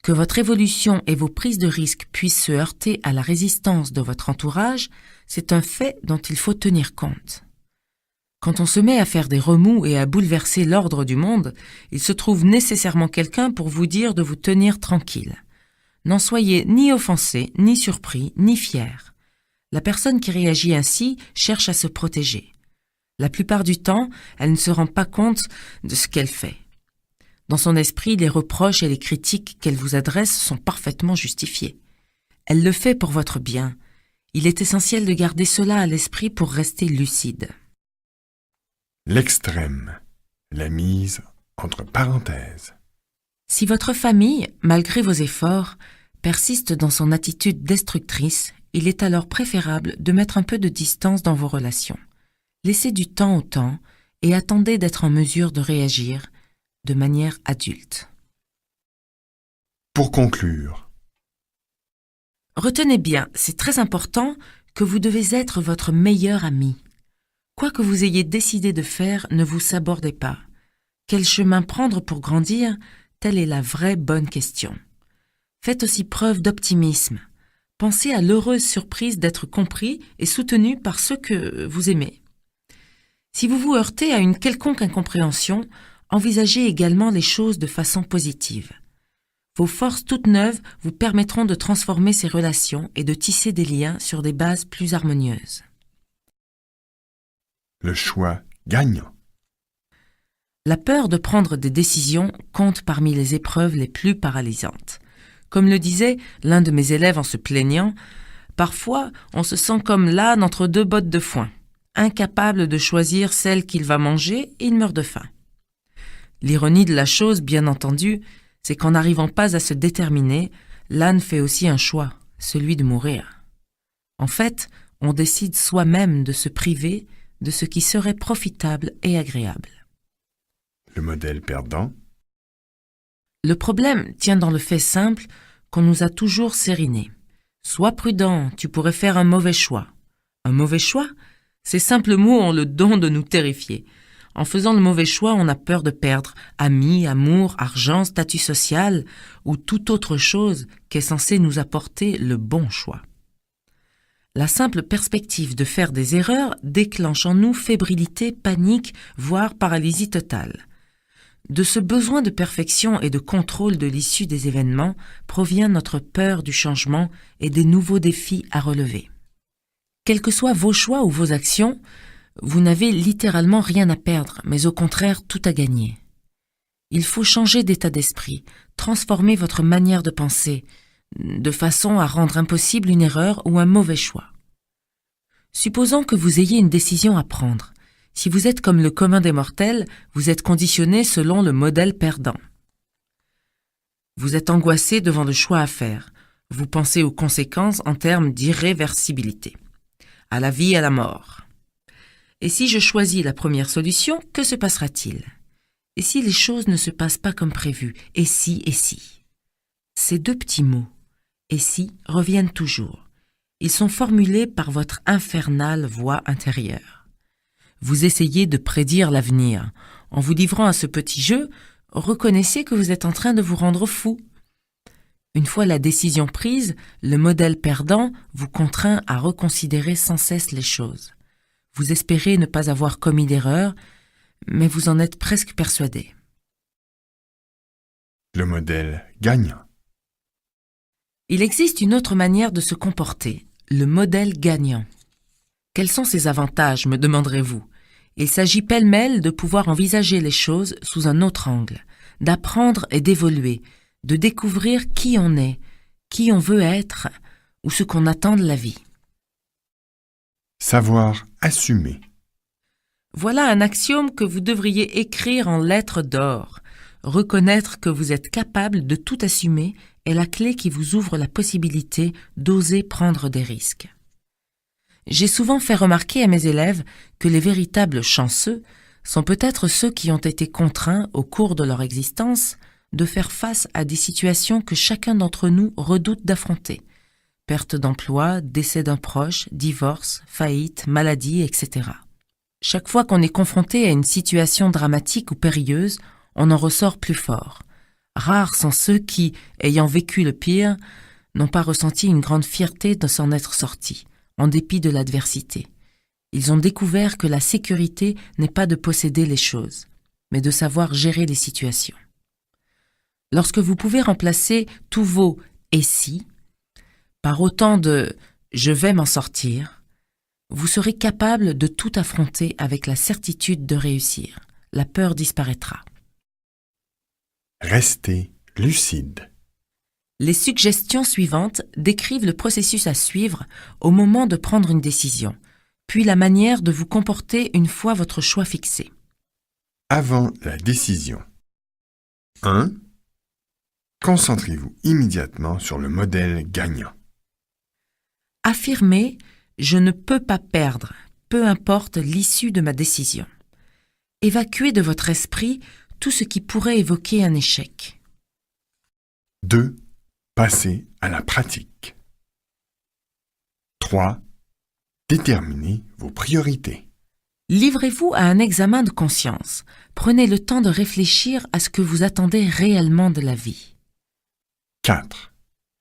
Que votre évolution et vos prises de risques puissent se heurter à la résistance de votre entourage, c'est un fait dont il faut tenir compte. Quand on se met à faire des remous et à bouleverser l'ordre du monde, il se trouve nécessairement quelqu'un pour vous dire de vous tenir tranquille. N'en soyez ni offensé, ni surpris, ni fier. La personne qui réagit ainsi cherche à se protéger. La plupart du temps, elle ne se rend pas compte de ce qu'elle fait. Dans son esprit, les reproches et les critiques qu'elle vous adresse sont parfaitement justifiés. Elle le fait pour votre bien. Il est essentiel de garder cela à l'esprit pour rester lucide. L'extrême. La mise entre parenthèses. Si votre famille, malgré vos efforts, persiste dans son attitude destructrice, il est alors préférable de mettre un peu de distance dans vos relations. Laissez du temps au temps et attendez d'être en mesure de réagir de manière adulte. Pour conclure, Retenez bien, c'est très important que vous devez être votre meilleur ami. Quoi que vous ayez décidé de faire, ne vous sabordez pas. Quel chemin prendre pour grandir? Telle est la vraie bonne question. Faites aussi preuve d'optimisme. Pensez à l'heureuse surprise d'être compris et soutenu par ceux que vous aimez. Si vous vous heurtez à une quelconque incompréhension, envisagez également les choses de façon positive. Vos forces toutes neuves vous permettront de transformer ces relations et de tisser des liens sur des bases plus harmonieuses. le choix gagnant. La peur de prendre des décisions compte parmi les épreuves les plus paralysantes. Comme le disait l'un de mes élèves en se plaignant, parfois on se sent comme l'âne entre deux bottes de foin. Incapable de choisir celle qu'il va manger, il meurt de faim. L'ironie de la chose, bien entendu, c'est qu'en n'arrivant pas à se déterminer, l'âne fait aussi un choix, celui de mourir. En fait, on décide soi-même de se priver de ce qui serait profitable et agréable. Le modèle perdant. Le problème tient dans le fait simple qu'on nous a toujours sérinés. Sois prudent, tu pourrais faire un mauvais choix. Un mauvais choix ? Ces simples mots ont le don de nous terrifier. En faisant le mauvais choix, on a peur de perdre amis, amour, argent, statut social ou toute autre chose qui est censée nous apporter le bon choix. La simple perspective de faire des erreurs déclenche en nous fébrilité, panique, voire paralysie totale. De ce besoin de perfection et de contrôle de l'issue des événements provient notre peur du changement et des nouveaux défis à relever. Quels que soient vos choix ou vos actions, vous n'avez littéralement rien à perdre, mais au contraire tout à gagner. Il faut changer d'état d'esprit, transformer votre manière de penser, de façon à rendre impossible une erreur ou un mauvais choix. Supposons que vous ayez une décision à prendre. Si vous êtes comme le commun des mortels, vous êtes conditionné selon le modèle perdant. Vous êtes angoissé devant le choix à faire. Vous pensez aux conséquences en termes d'irréversibilité. À la vie, à la mort. Et si je choisis la première solution, que se passera-t-il? Et si les choses ne se passent pas comme prévu? Et si, et si? Ces deux petits mots, et si, reviennent toujours. Ils sont formulés par votre infernale voix intérieure. Vous essayez de prédire l'avenir. En vous livrant à ce petit jeu, reconnaissez que vous êtes en train de vous rendre fou. Une fois la décision prise, le modèle perdant vous contraint à reconsidérer sans cesse les choses. Vous espérez ne pas avoir commis d'erreur, mais vous en êtes presque persuadé. Le modèle gagnant. Il existe une autre manière de se comporter, le modèle gagnant. Quels sont ses avantages, me demanderez-vous? Il s'agit pêle-mêle de pouvoir envisager les choses sous un autre angle, d'apprendre et d'évoluer, de découvrir qui on est, qui on veut être ou ce qu'on attend de la vie. Savoir assumer. Voilà un axiome que vous devriez écrire en lettres d'or. Reconnaître que vous êtes capable de tout assumer est la clé qui vous ouvre la possibilité d'oser prendre des risques. J'ai souvent fait remarquer à mes élèves que les véritables chanceux sont peut-être ceux qui ont été contraints, au cours de leur existence, de faire face à des situations que chacun d'entre nous redoute d'affronter. Perte d'emploi, décès d'un proche, divorce, faillite, maladie, etc. Chaque fois qu'on est confronté à une situation dramatique ou périlleuse, on en ressort plus fort. Rares sont ceux qui, ayant vécu le pire, n'ont pas ressenti une grande fierté de s'en être sortis, en dépit de l'adversité. Ils ont découvert que la sécurité n'est pas de posséder les choses, mais de savoir gérer les situations. Lorsque vous pouvez remplacer tous vos « et si » par autant de « je vais m'en sortir », vous serez capable de tout affronter avec la certitude de réussir. La peur disparaîtra. Restez lucide. Les suggestions suivantes décrivent le processus à suivre au moment de prendre une décision, puis la manière de vous comporter une fois votre choix fixé. Avant la décision. 1. Concentrez-vous immédiatement sur le modèle gagnant. Affirmez « je ne peux pas perdre, peu importe l'issue de ma décision ». Évacuez de votre esprit tout ce qui pourrait évoquer un échec. 2. Passez à la pratique. 3. Déterminez vos priorités. Livrez-vous à un examen de conscience. Prenez le temps de réfléchir à ce que vous attendez réellement de la vie. 4.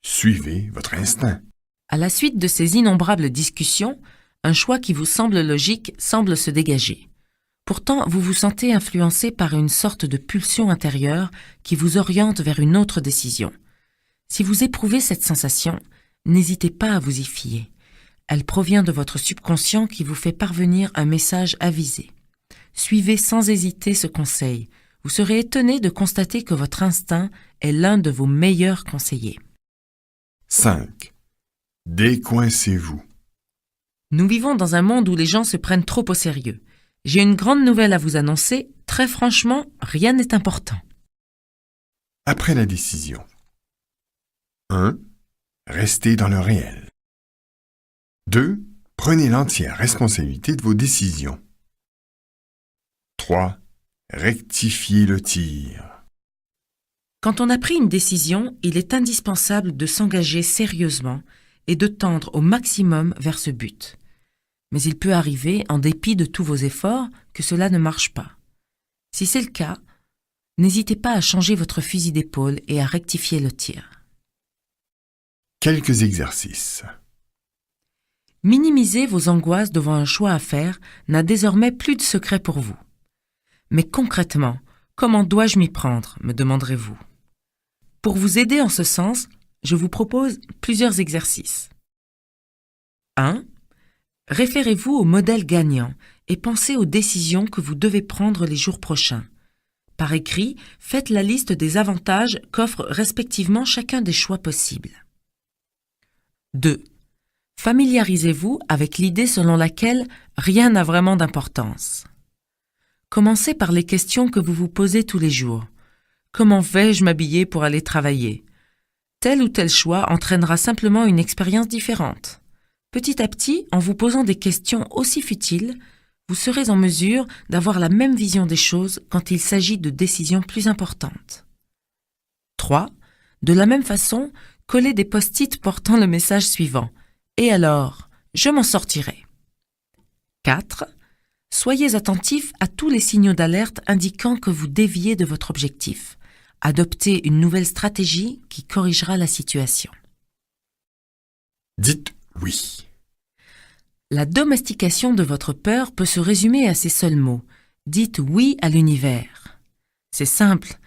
Suivez votre instinct. À la suite de ces innombrables discussions, un choix qui vous semble logique semble se dégager. Pourtant, vous vous sentez influencé par une sorte de pulsion intérieure qui vous oriente vers une autre décision. Si vous éprouvez cette sensation, n'hésitez pas à vous y fier. Elle provient de votre subconscient qui vous fait parvenir un message avisé. Suivez sans hésiter ce conseil. Vous serez étonné de constater que votre instinct est l'un de vos meilleurs conseillers. 5. Décoincez-vous. Nous vivons dans un monde où les gens se prennent trop au sérieux. J'ai une grande nouvelle à vous annoncer. Très franchement, rien n'est important. Après la décision. 1. Restez dans le réel. 2. Prenez l'entière responsabilité de vos décisions. 3. Rectifiez le tir. Quand on a pris une décision, il est indispensable de s'engager sérieusement et de tendre au maximum vers ce but. Mais il peut arriver, en dépit de tous vos efforts, que cela ne marche pas. Si c'est le cas, n'hésitez pas à changer votre fusil d'épaule et à rectifier le tir. Quelques exercices. Minimiser vos angoisses devant un choix à faire n'a désormais plus de secret pour vous. Mais concrètement, comment dois-je m'y prendre, me demanderez-vous. Pour vous aider en ce sens, je vous propose plusieurs exercices. 1. Référez-vous au modèle gagnant et pensez aux décisions que vous devez prendre les jours prochains. Par écrit, faites la liste des avantages qu'offrent respectivement chacun des choix possibles. 2. Familiarisez-vous avec l'idée selon laquelle rien n'a vraiment d'importance. Commencez par les questions que vous vous posez tous les jours. Comment vais-je m'habiller pour aller travailler? Tel ou tel choix entraînera simplement une expérience différente. Petit à petit, en vous posant des questions aussi futiles, vous serez en mesure d'avoir la même vision des choses quand il s'agit de décisions plus importantes. 3. De la même façon, collez des post-it portant le message suivant. Et alors, je m'en sortirai. 4. Soyez attentif à tous les signaux d'alerte indiquant que vous déviez de votre objectif. Adoptez une nouvelle stratégie qui corrigera la situation. Dites oui. La domestication de votre peur peut se résumer à ces seuls mots. Dites oui à l'univers. C'est simple.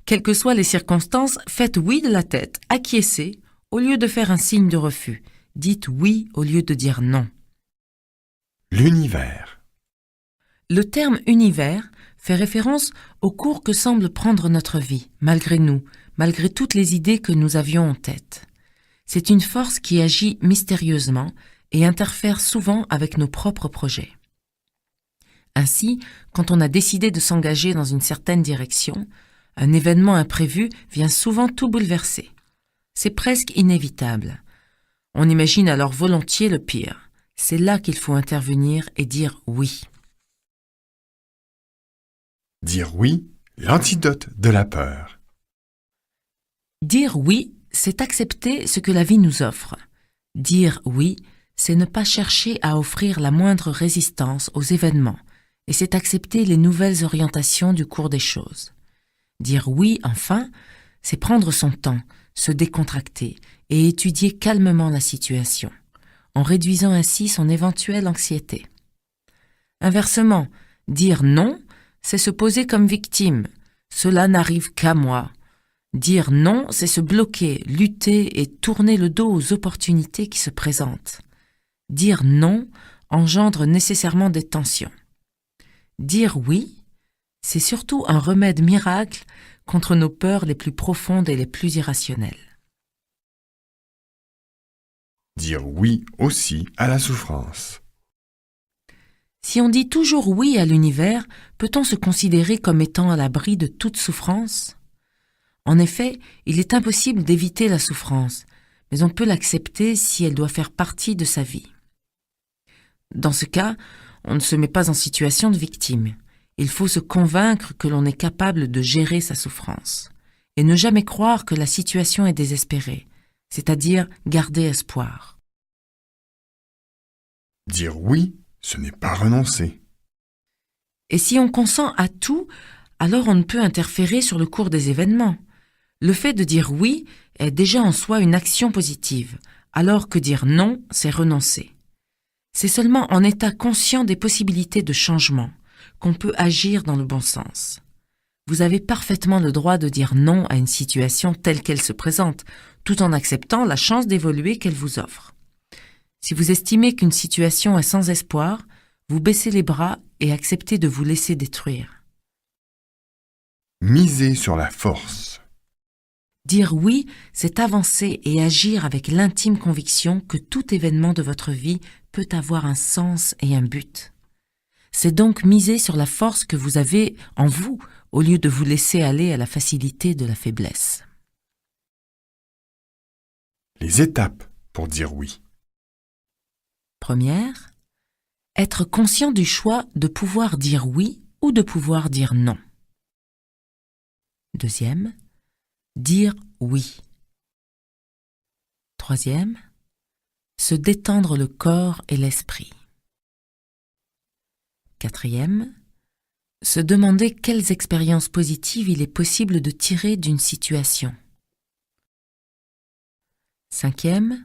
Quelles que soient les circonstances, faites oui de la tête, acquiescez, au lieu de faire un signe de refus. Dites oui au lieu de dire non. L'univers. Le terme « univers » fait référence au cours que semble prendre notre vie, malgré nous, malgré toutes les idées que nous avions en tête. C'est une force qui agit mystérieusement et interfère souvent avec nos propres projets. Ainsi, quand on a décidé de s'engager dans une certaine direction, un événement imprévu vient souvent tout bouleverser. C'est presque inévitable. On imagine alors volontiers le pire. C'est là qu'il faut intervenir et dire oui. Dire oui, l'antidote de la peur. Dire oui, c'est accepter ce que la vie nous offre. Dire oui, c'est ne pas chercher à offrir la moindre résistance aux événements, et c'est accepter les nouvelles orientations du cours des choses. Dire oui, enfin, c'est prendre son temps, se décontracter et étudier calmement la situation, en réduisant ainsi son éventuelle anxiété. Inversement, dire non, c'est se poser comme victime. Cela n'arrive qu'à moi. Dire non, c'est se bloquer, lutter et tourner le dos aux opportunités qui se présentent. Dire non engendre nécessairement des tensions. Dire oui, c'est surtout un remède miracle contre nos peurs les plus profondes et les plus irrationnelles. Dire oui aussi à la souffrance. Si on dit toujours oui à l'univers, peut-on se considérer comme étant à l'abri de toute souffrance ? En effet, il est impossible d'éviter la souffrance, mais on peut l'accepter si elle doit faire partie de sa vie. Dans ce cas, on ne se met pas en situation de victime. Il faut se convaincre que l'on est capable de gérer sa souffrance, et ne jamais croire que la situation est désespérée, c'est-à-dire garder espoir. Dire oui, ce n'est pas renoncer. Et si on consent à tout, alors on ne peut interférer sur le cours des événements. Le fait de dire oui est déjà en soi une action positive, alors que dire non, c'est renoncer. C'est seulement en état conscient des possibilités de changement qu'on peut agir dans le bon sens. Vous avez parfaitement le droit de dire non à une situation telle qu'elle se présente, tout en acceptant la chance d'évoluer qu'elle vous offre. Si vous estimez qu'une situation est sans espoir, vous baissez les bras et acceptez de vous laisser détruire. Miser sur la force. Dire oui, c'est avancer et agir avec l'intime conviction que tout événement de votre vie peut avoir un sens et un but. C'est donc miser sur la force que vous avez en vous, au lieu de vous laisser aller à la facilité de la faiblesse. Les étapes pour dire oui. Première, être conscient du choix de pouvoir dire oui ou de pouvoir dire non. Deuxième, dire oui. Troisième, se détendre le corps et l'esprit. Quatrième, se demander quelles expériences positives il est possible de tirer d'une situation. Cinquième,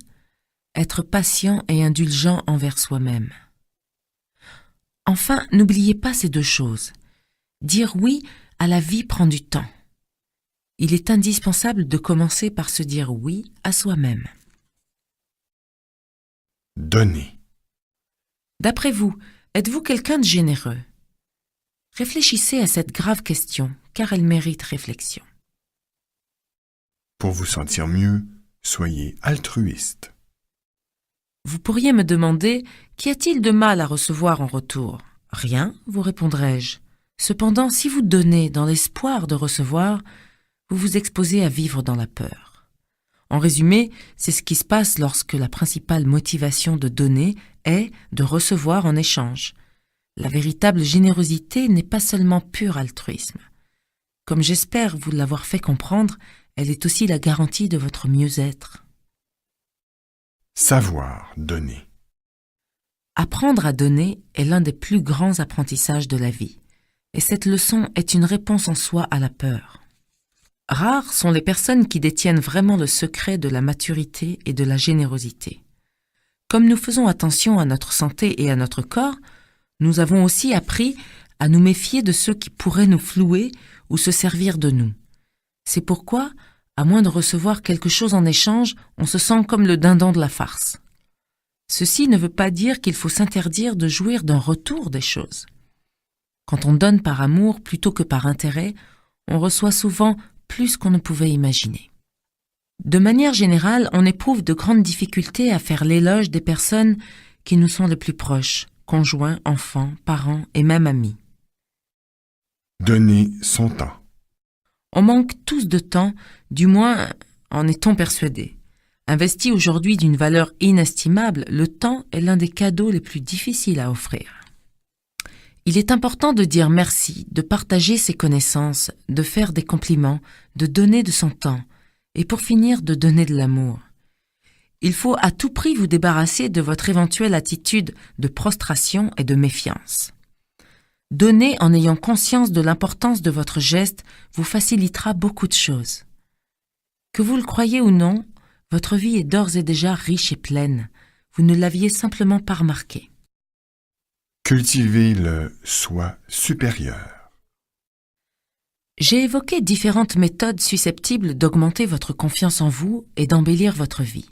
être patient et indulgent envers soi-même. Enfin, n'oubliez pas ces deux choses. Dire oui à la vie prend du temps. Il est indispensable de commencer par se dire oui à soi-même. Donner. D'après vous, êtes-vous quelqu'un de généreux ? Réfléchissez à cette grave question, car elle mérite réflexion. Pour vous sentir mieux, soyez altruiste. Vous pourriez me demander, qu'y a-t-il de mal à recevoir en retour ? Rien, vous répondrai-je. Cependant, si vous donnez dans l'espoir de recevoir, vous vous exposez à vivre dans la peur. En résumé, c'est ce qui se passe lorsque la principale motivation de donner est de recevoir en échange. La véritable générosité n'est pas seulement pur altruisme. Comme j'espère vous l'avoir fait comprendre, elle est aussi la garantie de votre mieux-être. Savoir donner. Apprendre à donner est l'un des plus grands apprentissages de la vie, et cette leçon est une réponse en soi à la peur. Rares sont les personnes qui détiennent vraiment le secret de la maturité et de la générosité. Comme nous faisons attention à notre santé et à notre corps, nous avons aussi appris à nous méfier de ceux qui pourraient nous flouer ou se servir de nous. C'est pourquoi, à moins de recevoir quelque chose en échange, on se sent comme le dindon de la farce. Ceci ne veut pas dire qu'il faut s'interdire de jouir d'un retour des choses. Quand on donne par amour plutôt que par intérêt, on reçoit souvent plus qu'on ne pouvait imaginer. De manière générale, on éprouve de grandes difficultés à faire l'éloge des personnes qui nous sont les plus proches, conjoints, enfants, parents et même amis. Donner son temps. On manque tous de temps, du moins en est-on persuadé. Investi aujourd'hui d'une valeur inestimable, le temps est l'un des cadeaux les plus difficiles à offrir. Il est important de dire merci, de partager ses connaissances, de faire des compliments, de donner de son temps, et pour finir, de donner de l'amour. Il faut à tout prix vous débarrasser de votre éventuelle attitude de prostration et de méfiance. Donner en ayant conscience de l'importance de votre geste vous facilitera beaucoup de choses. Que vous le croyez ou non, votre vie est d'ores et déjà riche et pleine. Vous ne l'aviez simplement pas remarqué. Cultivez le soi supérieur. J'ai évoqué différentes méthodes susceptibles d'augmenter votre confiance en vous et d'embellir votre vie.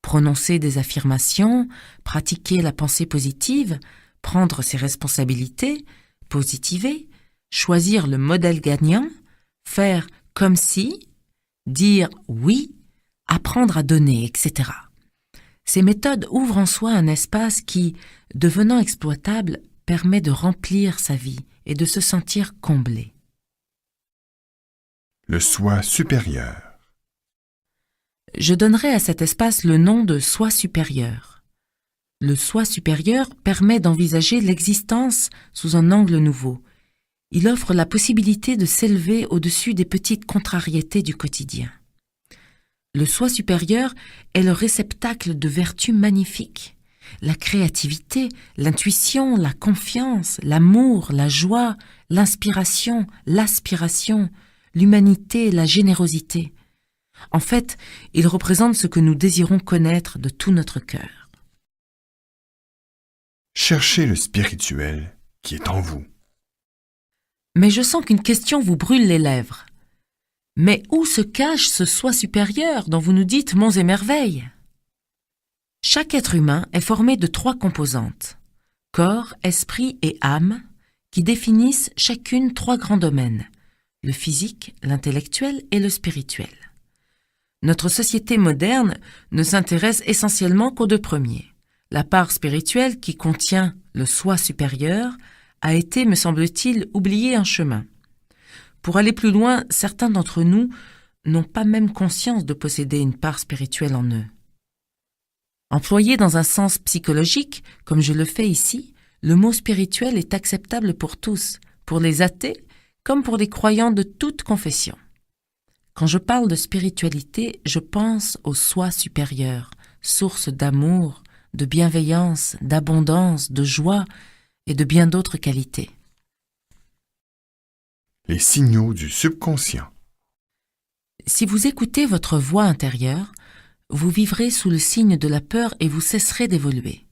Prononcer des affirmations, pratiquer la pensée positive, prendre ses responsabilités, positiver, choisir le modèle gagnant, faire comme si, dire oui, apprendre à donner, etc. Ces méthodes ouvrent en soi un espace qui, devenant exploitable, permet de remplir sa vie et de se sentir comblé. Le soi supérieur. Je donnerai à cet espace le nom de soi supérieur. Le soi supérieur permet d'envisager l'existence sous un angle nouveau. Il offre la possibilité de s'élever au-dessus des petites contrariétés du quotidien. Le soi supérieur est le réceptacle de vertus magnifiques. La créativité, l'intuition, la confiance, l'amour, la joie, l'inspiration, l'aspiration, l'humanité, la générosité. En fait, il représente ce que nous désirons connaître de tout notre cœur. Cherchez le spirituel qui est en vous. Mais je sens qu'une question vous brûle les lèvres. Mais où se cache ce soi supérieur dont vous nous dites monts et merveilles? Chaque être humain est formé de 3 composantes, corps, esprit et âme, qui définissent chacune 3 grands domaines, le physique, l'intellectuel et le spirituel. Notre société moderne ne s'intéresse essentiellement qu'aux 2 premiers. La part spirituelle qui contient le soi supérieur a été, me semble-t-il, oubliée en chemin. Pour aller plus loin, certains d'entre nous n'ont pas même conscience de posséder une part spirituelle en eux. Employé dans un sens psychologique, comme je le fais ici, le mot spirituel est acceptable pour tous, pour les athées comme pour les croyants de toute confession. Quand je parle de spiritualité, je pense au soi supérieur, source d'amour, de bienveillance, d'abondance, de joie et de bien d'autres qualités. Les signaux du subconscient. Si vous écoutez votre voix intérieure, vous vivrez sous le signe de la peur et vous cesserez d'évoluer.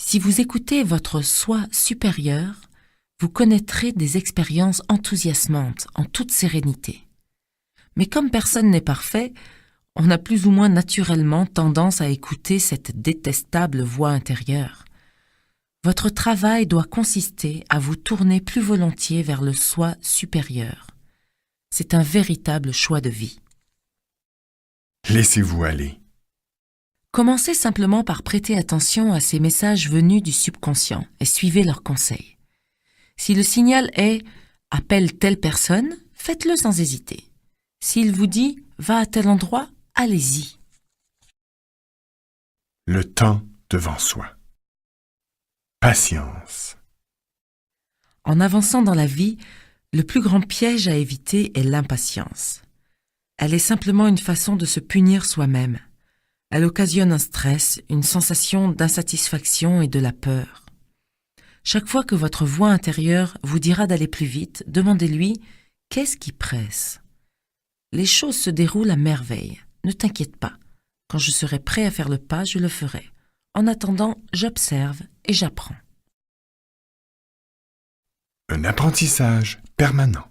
Si vous écoutez votre soi supérieur, vous connaîtrez des expériences enthousiasmantes en toute sérénité. Mais comme personne n'est parfait, on a plus ou moins naturellement tendance à écouter cette détestable voix intérieure. Votre travail doit consister à vous tourner plus volontiers vers le soi supérieur. C'est un véritable choix de vie. Laissez-vous aller. Commencez simplement par prêter attention à ces messages venus du subconscient et suivez leurs conseils. Si le signal est « appelle telle personne », faites-le sans hésiter. S'il vous dit « va à tel endroit », allez-y. Le temps devant soi. Patience. En avançant dans la vie, le plus grand piège à éviter est l'impatience. Elle est simplement une façon de se punir soi-même. Elle occasionne un stress, une sensation d'insatisfaction et de la peur. Chaque fois que votre voix intérieure vous dira d'aller plus vite, demandez-lui « qu'est-ce qui presse ?» Les choses se déroulent à merveille. Ne t'inquiète pas. Quand je serai prêt à faire le pas, je le ferai. En attendant, j'observe et j'apprends. Un apprentissage permanent.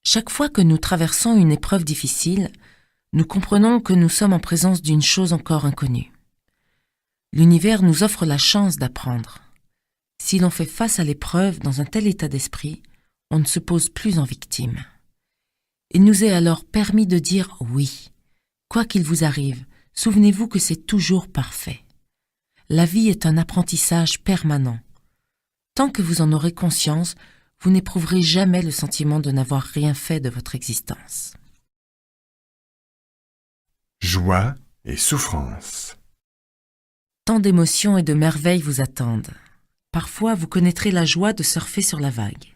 Chaque fois que nous traversons une épreuve difficile, nous comprenons que nous sommes en présence d'une chose encore inconnue. L'univers nous offre la chance d'apprendre. Si l'on fait face à l'épreuve dans un tel état d'esprit, on ne se pose plus en victime. Il nous est alors permis de dire oui. Quoi qu'il vous arrive, souvenez-vous que c'est toujours parfait. La vie est un apprentissage permanent. Tant que vous en aurez conscience, vous n'éprouverez jamais le sentiment de n'avoir rien fait de votre existence. joie et souffrance. Tant d'émotions et de merveilles vous attendent. Parfois, vous connaîtrez la joie de surfer sur la vague.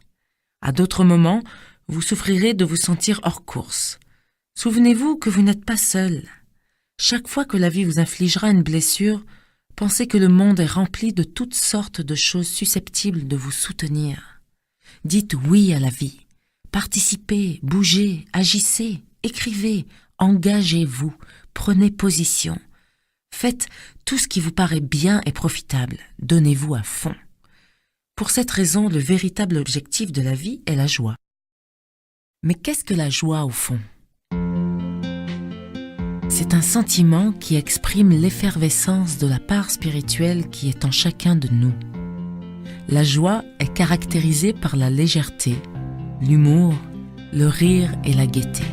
À d'autres moments, vous souffrirez de vous sentir hors course. Souvenez-vous que vous n'êtes pas seul. Chaque fois que la vie vous infligera une blessure, pensez que le monde est rempli de toutes sortes de choses susceptibles de vous soutenir. Dites oui à la vie. Participez, bougez, agissez, écrivez, engagez-vous, prenez position. Faites tout ce qui vous paraît bien et profitable. Donnez-vous à fond. Pour cette raison, le véritable objectif de la vie est la joie. Mais qu'est-ce que la joie au fond ? C'est un sentiment qui exprime l'effervescence de la part spirituelle qui est en chacun de nous. La joie est caractérisée par la légèreté, l'humour, le rire et la gaieté.